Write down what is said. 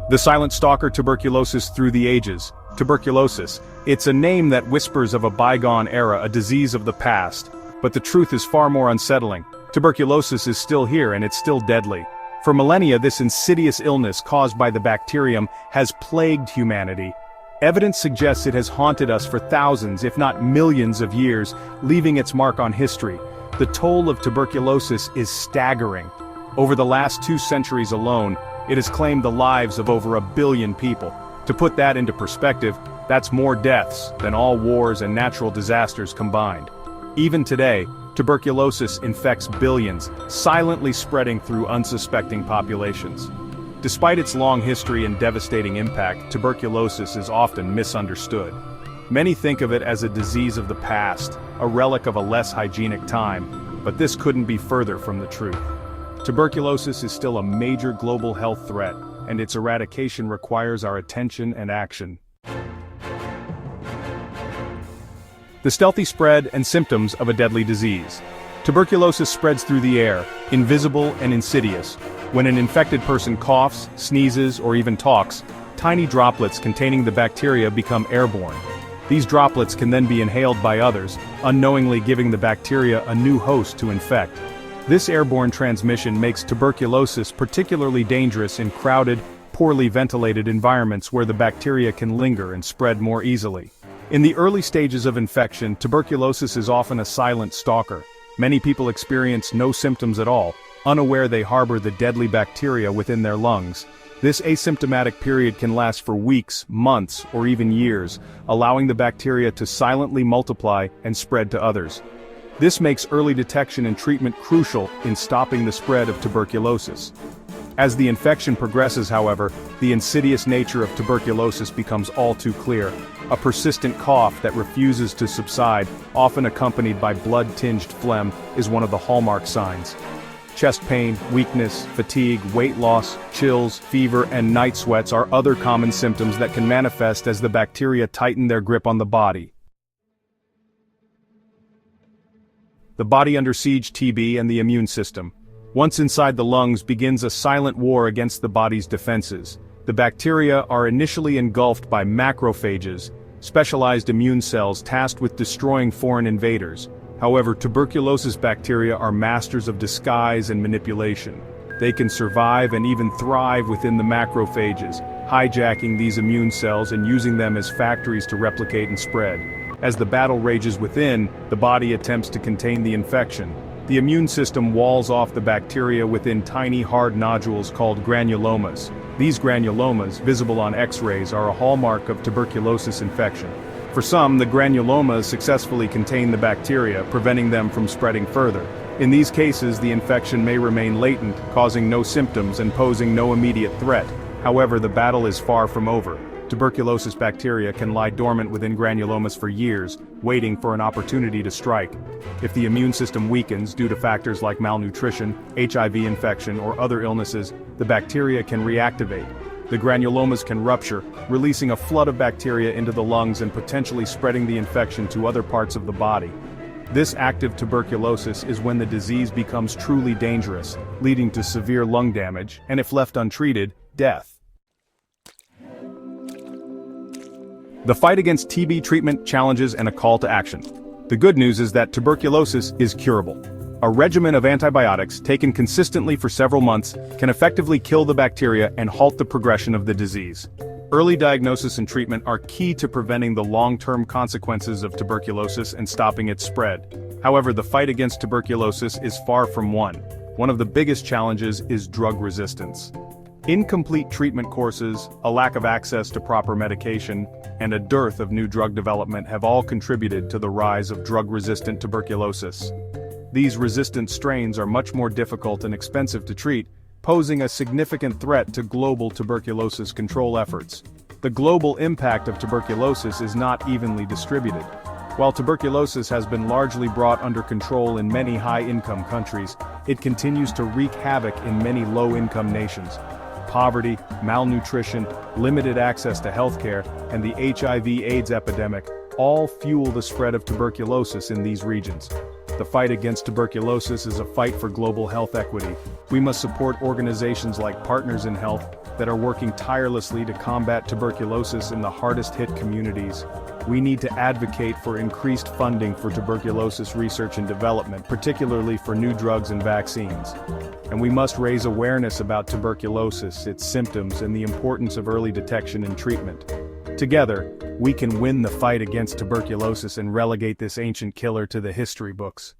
The silent stalker tuberculosis through the ages. Tuberculosis. It's a name that whispers of a bygone era, a disease of the past. But the truth is far more unsettling. Tuberculosis is still here and it's still deadly. For millennia, this insidious illness caused by the bacterium has plagued humanity. Evidence suggests it has haunted us for thousands, if not millions of years, leaving its mark on history. The toll of tuberculosis is staggering. Over the last 2 centuries alone, it has claimed the lives of over 1 billion people. To put that into perspective, that's more deaths than all wars and natural disasters combined. Even today, tuberculosis infects billions, silently spreading through unsuspecting populations. Despite its long history and devastating impact, tuberculosis is often misunderstood. Many think of it as a disease of the past, a relic of a less hygienic time, but this couldn't be further from the truth. Tuberculosis is still a major global health threat, and its eradication requires our attention and action. The stealthy spread and symptoms of a deadly disease. Tuberculosis spreads through the air, invisible and insidious. When an infected person coughs, sneezes, or even talks, tiny droplets containing the bacteria become airborne. These droplets can then be inhaled by others, unknowingly giving the bacteria a new host to infect. This airborne transmission makes tuberculosis particularly dangerous in crowded, poorly ventilated environments where the bacteria can linger and spread more easily. In the early stages of infection, tuberculosis is often a silent stalker. Many people experience no symptoms at all, unaware they harbor the deadly bacteria within their lungs. This asymptomatic period can last for weeks, months, or even years, allowing the bacteria to silently multiply and spread to others. This makes early detection and treatment crucial in stopping the spread of tuberculosis. As the infection progresses, however, the insidious nature of tuberculosis becomes all too clear. A persistent cough that refuses to subside, often accompanied by blood-tinged phlegm, is one of the hallmark signs. Chest pain, weakness, fatigue, weight loss, chills, fever, and night sweats are other common symptoms that can manifest as the bacteria tighten their grip on the body. The body under siege. TB and the immune system. Once inside the lungs begins a silent war against the body's defenses. The bacteria are initially engulfed by macrophages, specialized immune cells tasked with destroying foreign invaders. However, tuberculosis bacteria are masters of disguise and manipulation. They can survive and even thrive within the macrophages, hijacking these immune cells and using them as factories to replicate and spread. As the battle rages within, the body attempts to contain the infection. The immune system walls off the bacteria within tiny hard nodules called granulomas. These granulomas, visible on X-rays, are a hallmark of tuberculosis infection. For some, the granulomas successfully contain the bacteria, preventing them from spreading further. In these cases, the infection may remain latent, causing no symptoms and posing no immediate threat. However, the battle is far from over. Tuberculosis bacteria can lie dormant within granulomas for years, waiting for an opportunity to strike. If the immune system weakens due to factors like malnutrition, HIV infection, or other illnesses, the bacteria can reactivate. The granulomas can rupture, releasing a flood of bacteria into the lungs and potentially spreading the infection to other parts of the body. This active tuberculosis is when the disease becomes truly dangerous, leading to severe lung damage, and if left untreated, death. The fight against TB, treatment, challenges, and a call to action. The good news is that tuberculosis is curable. A regimen of antibiotics, taken consistently for several months, can effectively kill the bacteria and halt the progression of the disease. Early diagnosis and treatment are key to preventing the long-term consequences of tuberculosis and stopping its spread. However, the fight against tuberculosis is far from won. One of the biggest challenges is drug resistance. Incomplete treatment courses, a lack of access to proper medication, and a dearth of new drug development have all contributed to the rise of drug-resistant tuberculosis. These resistant strains are much more difficult and expensive to treat, posing a significant threat to global tuberculosis control efforts. The global impact of tuberculosis is not evenly distributed. While tuberculosis has been largely brought under control in many high-income countries, it continues to wreak havoc in many low-income nations. Poverty, malnutrition, limited access to healthcare, and the HIV/AIDS epidemic all fuel the spread of tuberculosis in these regions. The fight against tuberculosis is a fight for global health equity. We must support organizations like Partners in Health, that are working tirelessly to combat tuberculosis in the hardest-hit communities. We need to advocate for increased funding for tuberculosis research and development, particularly for new drugs and vaccines. And we must raise awareness about tuberculosis, its symptoms, and the importance of early detection and treatment. Together, we can win the fight against tuberculosis and relegate this ancient killer to the history books.